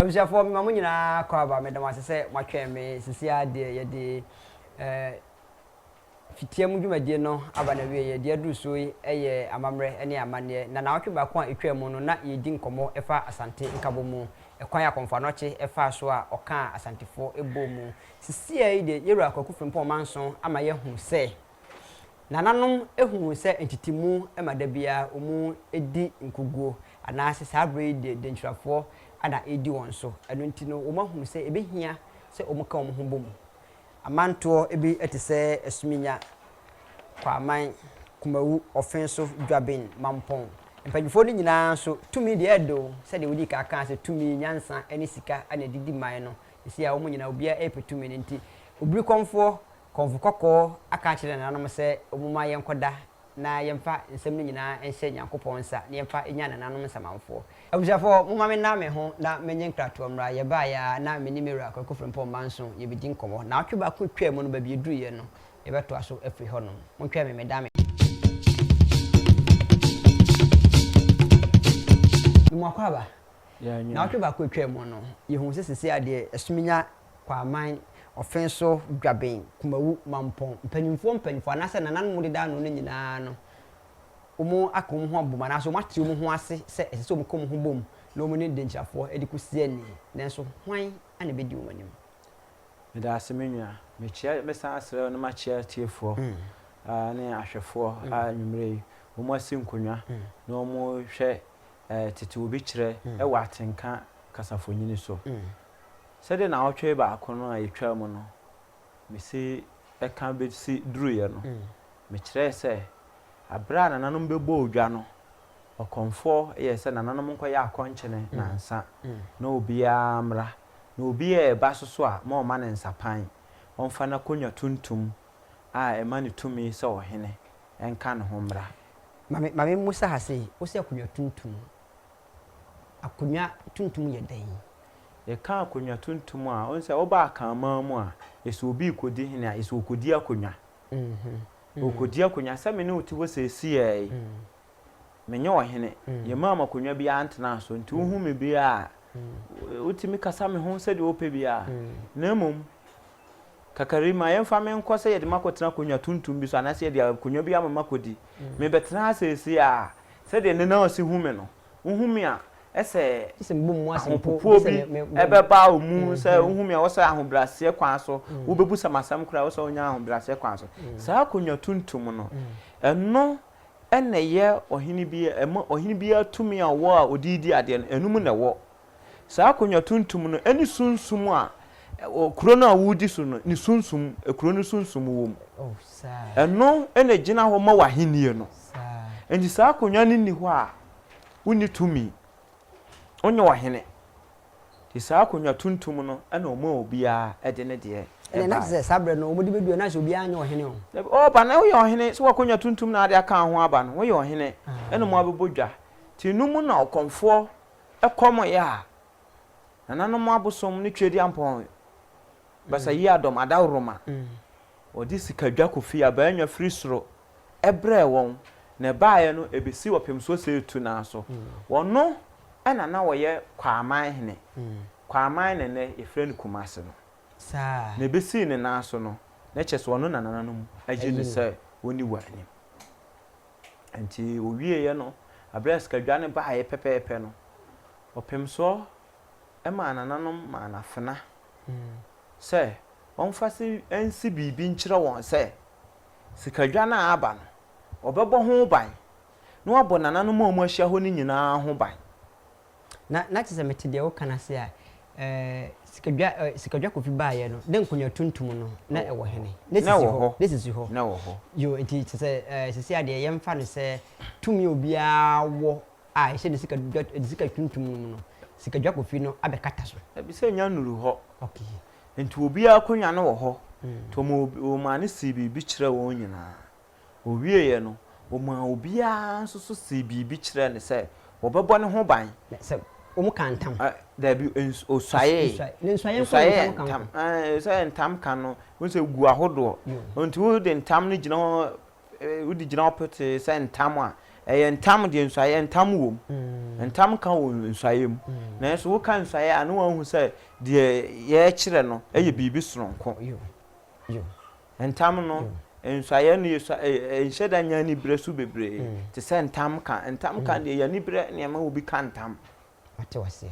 Abusafo mamu nyina kwa ba medam asese matwe me sisi ade ye de fitia mu dwumadie no aba na wie ye de adu so yi eye amamre ene amane na na watwe ba ko a etwa mu no na ye di nkomo efa asante nkabo mu ekwan akomfa no che efa so a oka asantefo ebo mu sisi yi de yeru akwakufunpo manso ama ye hu se nananom ehunu se entitimu emadabia omu edi nkuguo anase sabre de ntwafo ana edi won so eno nti no omahunu se ebehia se omuka omho bom amanto ebi etise esuminya kwa aman kumawu ofenso dwaben mampon mpanyifo ni nyina so tumi de edo se de wudi ka kan se tumi nyansa ene sika ana didi man no esi a omu nyina obia epetumi nti obiri konfo kokko aka kire nanom se omuma yenkoda na yemfa nsem ni nyina enhye nyankopon nsa na yemfa enya nanom nsamanfo abujafo muma me na me ho na menye nkrato amra ye ba ya na meni meru akokofrempo manso ye bedi nkomo na atwe ba ko twa mu no ba bi eduye no ye beto aso afri hono montwa me medame mwakwaba na atwe ba ko twa mu no ye hu sesese ade esuminya kwa aman ofenso dwaben kumawu mampon mpanimfo anase nanan mu de da no nyina no omo akom ho aboma na so mate omo ho ase se esese omo kom ho bom na omo ne denchafo edikusie ni nenso hwan ana bedi omo nim me da asemenwa me chia me san asre no ma chia tiefo ne ahwefo anwumre omo asinkonwa na omo hwe tete obi kire e wa atenka kasafo nyini so sede na otwe ba akono a yetwa mu no me se e kan be si duruye no me kire se abra na nanom bebo odwa no okonfo ye se na nanom nko ya akonchene na nsa na obi amra na obi e ba soso a ma o ma ne nsapan onfa na konwa tuntum a e ma ne tumi se ohene enka ne ho mra mame musa hase o se konwa tuntum akonwa tuntum ye dan ye ka akonwa tuntum a on se oba kan ma mu a yeso obi kodi hene a yeso kodi akonwa okodi akonwa se me ne oti wo se si e menye ohene ye mama akonwa bi antena so nti hu me bi a utimi kasa me ho se de ope bi a na mum kakarima yemfa me nko se ye de makotena akonwa tuntum bi so anase ye de akonwa bi ama makodi me betena se si a se de ne na osi hu me no hu me a ese mbum asempo ebe ba omu se ohumi a wo se ahobrase kwan so wo bebu samasam kura wo se onya ahobrase kwan so sa akonwa tuntum no eno ene ye ohini bi atumi a wo a odidi ade enum na wo sa akonwa tuntum no eni sunsum a kuro na wudi so no ni sunsum kuro ni sunsum wo oh sa eno ene gina ho ma wahenie no sa enji sa akonwa ni ho a woni tumi onye wahene ti sa akonwa tuntum no ana omo obia ede ne de ene na se sabre no omodi bedu na se obia anya ohene o ba na wo ohene so akonwa tuntum na ade aka ho aba no wo ye ohene ene mo abobodwa ti numu na okonfo ekomo ya nananom abosom ne twedi ampon basa yi adom adawroma odi sikadwa kofi abanwa free soro ebre won na baaye no ebesi wopemso se tu na so wono ana na woye kwaman hene kwaman ne efren kumase no sa na ebesi ne na so no na cheso wono na nananom agi ne se woni wani anti owie ye no abres kadwa ne baaye pepepe no opemso ema nananom ma na fena se onfase ensi bibi nkyere won se sikadwa na aba no obebo ho ban no abo nananom omu ahia ho ni nyina ho ban na tse meti de wo kana se a sikadwa kofi baaye no den konwa tuntum no na ewo hene nesisi ho na wo ho yo enti tse sisi ade yemfa no se tumi obia wo a ehye de sikadwa tuntum no sikadwa kofi no abekata so abi se nya nuru ho okay enti obia konwa no wo ho to mo ma ne si bibi kire wo nyina owie ye no o ma obia nso so si bibi kire ne se obebo ne ho ban se omu kantam da bi oswaye ne nswaye ntam se ntam kan no wo se gu ahodo nti wo de ntam ne gina wo di gina opete se ntam a ntam de nswaye ntam wo Entam ka wo nsayem. Na so wo ka nsaye anu wan hu say de ye kire no eye bibi soronko. Yo. Entam no nsaye no enhyeda nya ni bresu bebre. Te se entam ka de ya ni bre ne ma obi ka ntam. Ate wase.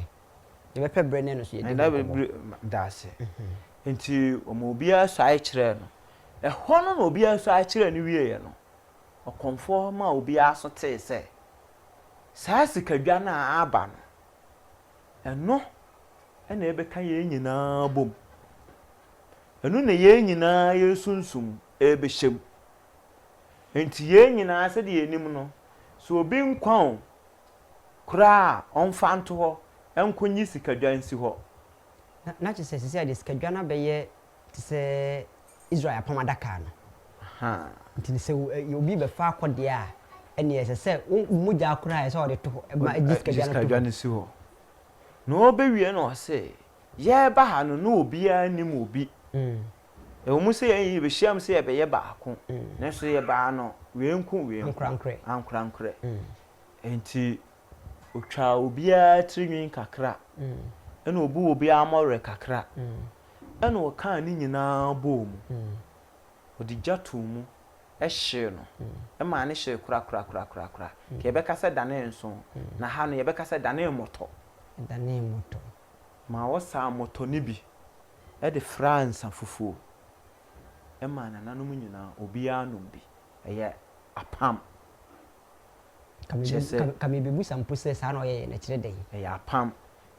De be pebre ne no so ye de. Na be dase. Enti omo obi asaye kire no. Ehɔ no na obi asaye kire no wie ye no. Okonfo ma obi aso te se. Saa sikadwa na aba no. Eno na ebe ka ye nyina bom. Eno na ye nyina ye sunsum ebe hyem. Enti ye nyina se de enim no. So obi nkwan kura onfa nto ho enkonyi sikadwa nsi ho. Na chese sisi ade sikadwa na be ye te se Israel pamadaka no. Ha. Nti se obi be fa akode a ene ye se muja akura ye se ode to ma sikadwa no si ho. No be wie no se ye ba ha no obi anim obi. Ewo se ye be hyiam se ye be ye baako. Na so ye ba no we nku ankrankre. Enti otwa obi a trinwin kakra. Ena obi amore kakra. Ena o kan ni nyina bom. Odi jatu mu ehye no. Ma ne hye kura. Ke be kasa dane nso. Na ha no ye be kasa dane moto. Ma wo sa moto ni bi. E de France afufuo. Ma na nanom nyina obi anom bi. Eye apam. Kami bebu sampo se sa na oye na kire den. Eye apam.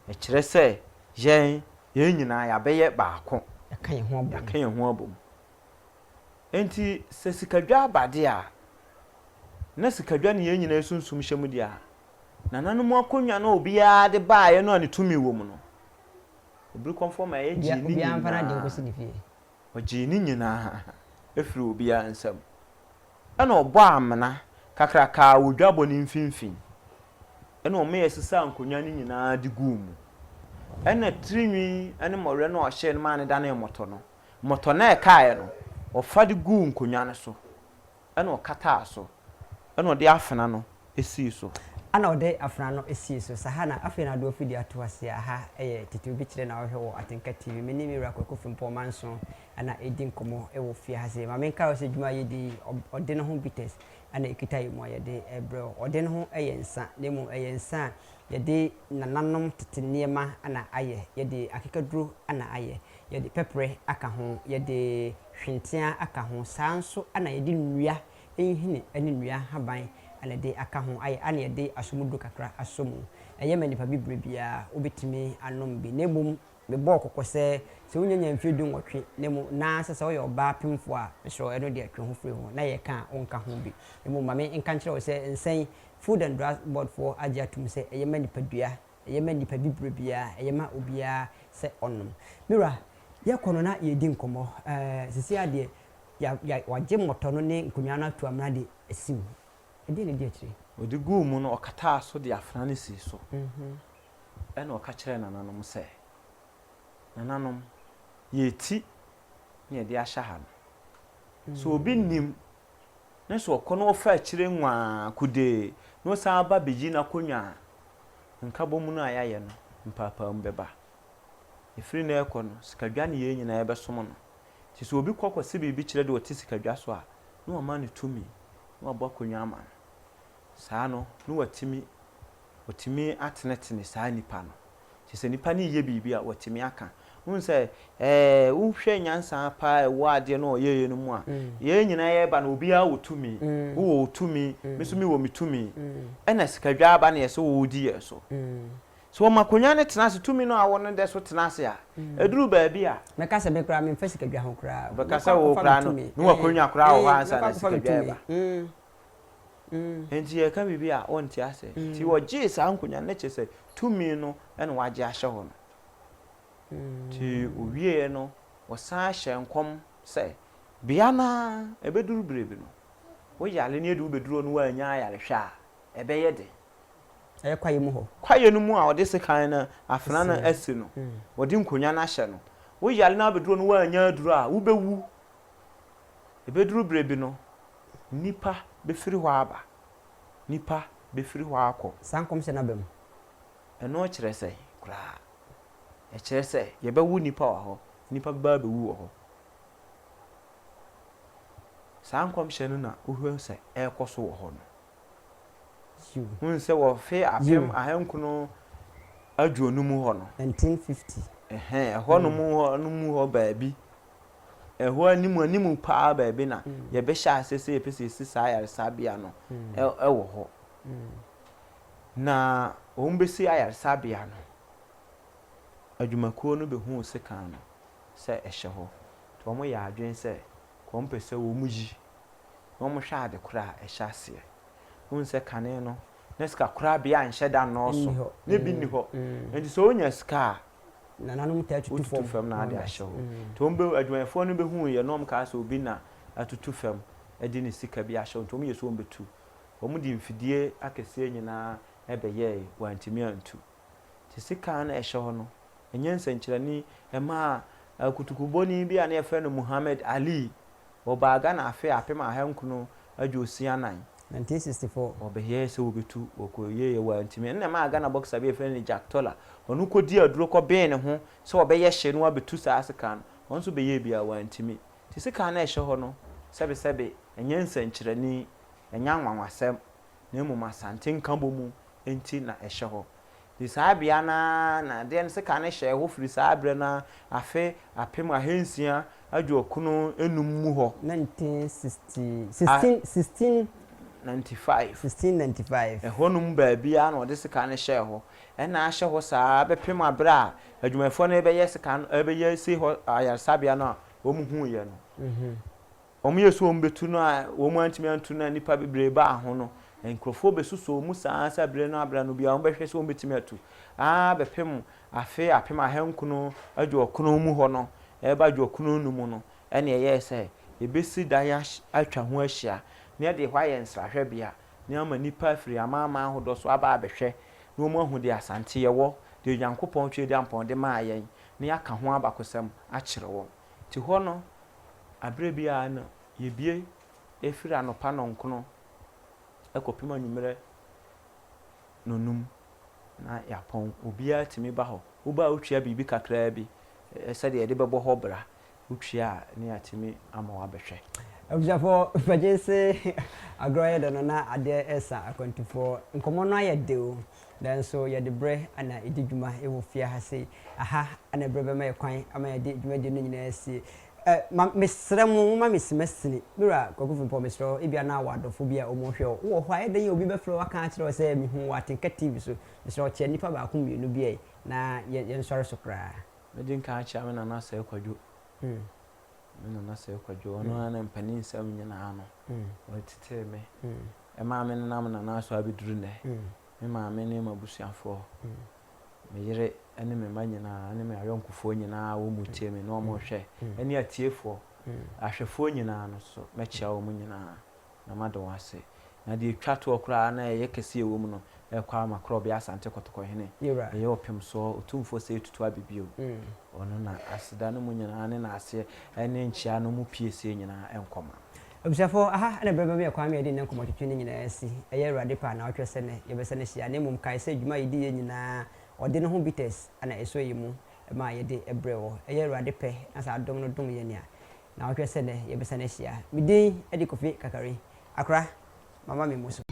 E kire se ye nyina ya be ye baako. Ya kan ye ho abom. Enti se sikadwa abade a na sikadwa ne ye nyina sunsum hyem dia. Na nanom akonwa na obi a de ba ye no ani tumi wo mu no. Obi konform a ye ji ni nyina. Obi amfana de nkosi ni fie. Oji ni nyina efiri obi a nsam. Ana obo amana kakraka wodwabo ni mfimfin. Ana o me yesisa ankonwa ni nyina de gumu. Ana trinwi ane more na o hye no ma ne da na moto no. Moto na e kae no. Ofa de gu nkonwa ne so. Ana o kata so. Ana o de afena no esi so. Ana ode afra no esi so sahana afi na do fidi atoase aha tete obi kire na ohwe wo Atenka TV meni mi ra kwakofi mpo manso ana edin komo wo fie hase ma menka o se dwuma yedi ode no ho bites ana ekita yi mo yede ebro ode no ho nsa nemu nsa yede nananom tete niema ana aye yede akekaduro ana aye yede pepre aka ho yede hwentia aka ho sanso ana yede nnua ehine ene nnua haban ana de aka ho aye ana de asomudu kakra asomu eye manipa bibre bia obetimi anom bi nebum me bo kokose se unyanya mfedu nwotwe nemu na sese wo yoba pimfo a so eno de atwe ho firi ho na ye ka onka ho bi nemu mame nka nkire wo se nsen food and drug board for agiatum se eye manipa dua eye manipa bibre bia eye ma obia se onom mira ye kono na ye di nkomo sisi ade ya waje moto no ne nkonwa na to amna de asiw edi ne di akire Odi gu mu no okata so de afra ne si so. Ena okakire nananom se. Nananom ye ti ne de ahya ha no. So obi nim ne so okono ofa akire nwa kude no sa ba beji na konwa. Nka bomu no ayaye no mpapa mbeba. Efiri na ekono sikadwa ne ye nyina ebe som no. Ti so obi kokose bibi kire de oti sikadwa so a no ma ne tumi no abo konwa ama. Saa no no watimi atenetene saa nipa no se nipa ni ye bibi a watimi aka won se wo hwe nyansa pa wo ade no ye no mu a ye nyina ye ba na obi a wotumi wo wotumi mesumi wo mitumi ena sikadwa aba na ye so wo di ye so so makonya ne tenase tumi no a wo no de so tenase a eduru ba bi a meka se me kra me mfa sikadwa ho kra beka se wo kra no wakonya kra wo ansa na sikadwa ba Enti ye ka bibi a onti ase ti wo ji sa ankonya na chese tumi no ena waje ahye ho no ti owie no wo sa hye nkom se bia na ebeduru brebi no wo yale ne edu beduro no wa anya yale hwa ebe ye de kwaye mu ho kwaye no mu a ode se kan na afena na ase no wodi nkonya na hye no wo yale na beduro no wa anya duro a wo bewu ebeduru brebi no nipa befiri ho aba nipa befiri ho akọ sankom se na bem ɛno kyerɛ sɛ koraa ɛkyerɛ sɛ yɛbɛwu nipa wɔ hɔ nipa bɛba bɛwu wɔ hɔ saa nkɔmhyɛ no na wohwɛ sɛ ɛrekɔ so wɔ hɔ no hun sɛ wɔfe apem ahenkono aduonu mu hɔ no 1950 ɛhɔ no mu hɔ baabi ɛhɔ animu paa baabi na yɛbɛhyɛ ase sɛ yɛpɛ sɛ yɛsi saa ayaresabea no ɛwɔ hɔ na wɔn bɛsi ayaresabea no adwumakuo no bɛhu sekan no sɛ ɛhyɛ hɔ nti wɔn yɛ adwene sɛ wɔn pɛ sɛ wɔn yi wɔn hwɛ ade koraa ɛhyɛ aseɛ wɔn sɛ kane no na sika koraa bea nhyɛ da nɔɔso ne bi ni hɔ nti sɛ wɔnya sika a nananom ta tutu fam na ade ahyɛ hɔ nti wɔn bɛ adwumayɛfoɔ no bɛhu yɛ nom kaa sɛ obi na atutu fam ɛde ne sika bi ahyɛ nti wɔn yɛ so wɔn bɛtu wɔn de mfidie akɛseɛ nyinaa ɛbɛyɛ wɔntumi antu te sika na ɛhyɛ hɔ no ɛnyɛ nsɛnkyerɛnni ɛma kutukubɔni bi a ne yɛfrɛ no Muhammad Ali ɔbaaga na afe apem ahenkono adwosia nan 1964 ɔbɛyɛ sɛ wɔbɛtu wɔkɔyɛ yɛ wɔntumi ɛnna ma Ghana boxer bi yɛfrɛ no Jack Toller ɔno kɔdi aduro kɔbɛn ne ho sɛ ɔbɛyɛ hye no abɛtu saa sika no ɔno nso bɛyɛ bi a wɔntumi te sika na ɛhyɛ hɔ no sɛbesɛbe ɛnyɛ nsɛnkyerɛnni ɛnyɛ anwanwasɛm na mmom asante nka bɔ mu enti na ɛhyɛ hɔ di saa bia na deɛ no sika ne hyɛ hɔ firi saa berɛ na afe apem ahensia adwokono enum mu hɔ 1695 ɛhɔ nom baabi a na ɔde sika ne hyɛ hɔ ɛna ahyɛ hɔ saa bɛpem abrɛ a adwumayɛfoɔ no bɛyɛ sika no bɛyɛ si hɔ ayaresabea no a wɔn hu yɛ no wɔn yɛ so wɔn bɛtu no a wɔn antumi antu no a nipa bebree ba ho no nkurɔfoɔ bɛsusɔ mu saa sɛ abrɛ no bia wɔn bɛhwɛ sɛ wɔn bɛtumi atu bɛpem afe apem ahenkono adwokono mu hɔ no ɛba adwokono no mu no ɛna ɛyɛ sɛ yɛbɛsi dan atwa ho ahyia na yɛde hɔ ayɛ nsrahwɛ bia na ama nipa firi amaama ahodoɔ so aba abɛhwɛ na wɔn ahu de asante yɛwɔ de Onyankopɔn twɛ de ampɔn de maa yɛn na yɛaka ho abakɔsɛm akyerɛ wɔn ti hɔ no abrɛ bia no yɛbie efiri anɔpa nɔnkono ɛkɔpem anwummerɛ nonum na yɛapɔn obiara tumi ba hɔ woba wotwea biribi kakraa bi sɛdeɛ yɛde bɛbɔ hɔ bra wotwea a ne yɛatumi ama wabɛhwɛ abusafo pagye se agorɔ yɛ de no na adeɛ ɛsa akwantufoɔ nkɔmmɔ no ayɛ dew nanso yɛde berɛ ana ɛdi dwuma ɛwɔ fie ha sei aha ana berɛ bɛma yɛ kwan ama yɛde dwumadie no nyinaa sie mesrɛ mu ma mesimɛsini mira kɔkɔfo mesrɛ ebia na wadɔfo bi a ɔmo hwɛ wo hɔ a ɛdan yɛ obi bɛfrɛ waka akyerɛ sɛ mehu watenka TV so mesrɛ kyɛ nipa baako mmienu bi ai na yɛnsɔre so koraa medi nka akyerɛ me nana sɛ kwadwo me nana sɛ kwadwo ɔno ana mpanin nsɛm nyinaa no ɔtetee me ɛmaa me nenam nana so abɛduru nnɛ me maame ne mabusuafoɔ me yere ɛne me ma nyinaa ɛne me ayɔnkofoɔ nyinaa wɔ mu tie me na ɔmo hwɛ ɛne atiefoɔ ahwɛfoɔ nyinaa no so mɛkyia wɔ mu nyinaa na made wɔn ase na deɛ twa toɔ koraa na ɛyɛ kɛseɛ wɔ mu no ɛkɔ ama korɔ bi asante kɔtɔkɔhene ɛyɛ ɔpem so otumfoɔ sɛ ɛtutu abibio ɔno na aseda no mu nyinaa ne na aseɛ ɛne nkyia no mu piesie nyinaa ɛnkɔma abusafo aha ana brɛ bɛ kwa me yɛde ne nkɔmmɔ twetwe ne nyinaa asi ɛyɛ Awurade pa na ɔtwɛ sɛ ne yɛbɛsɛ ne hyia ne mmom kae sɛ dwuma yɛdi yɛ nyinaa ɔde ne ho bitters ana ɛso yi mu ma yɛde ɛbrɛ wɔ ɛyɛ Awurade pɛ na sɛ adom no dom yɛ nea na ɔtwɛ sɛ ne yɛbɛsɛ ne hyia medin ɛde Kofi Kakari akora mama me muso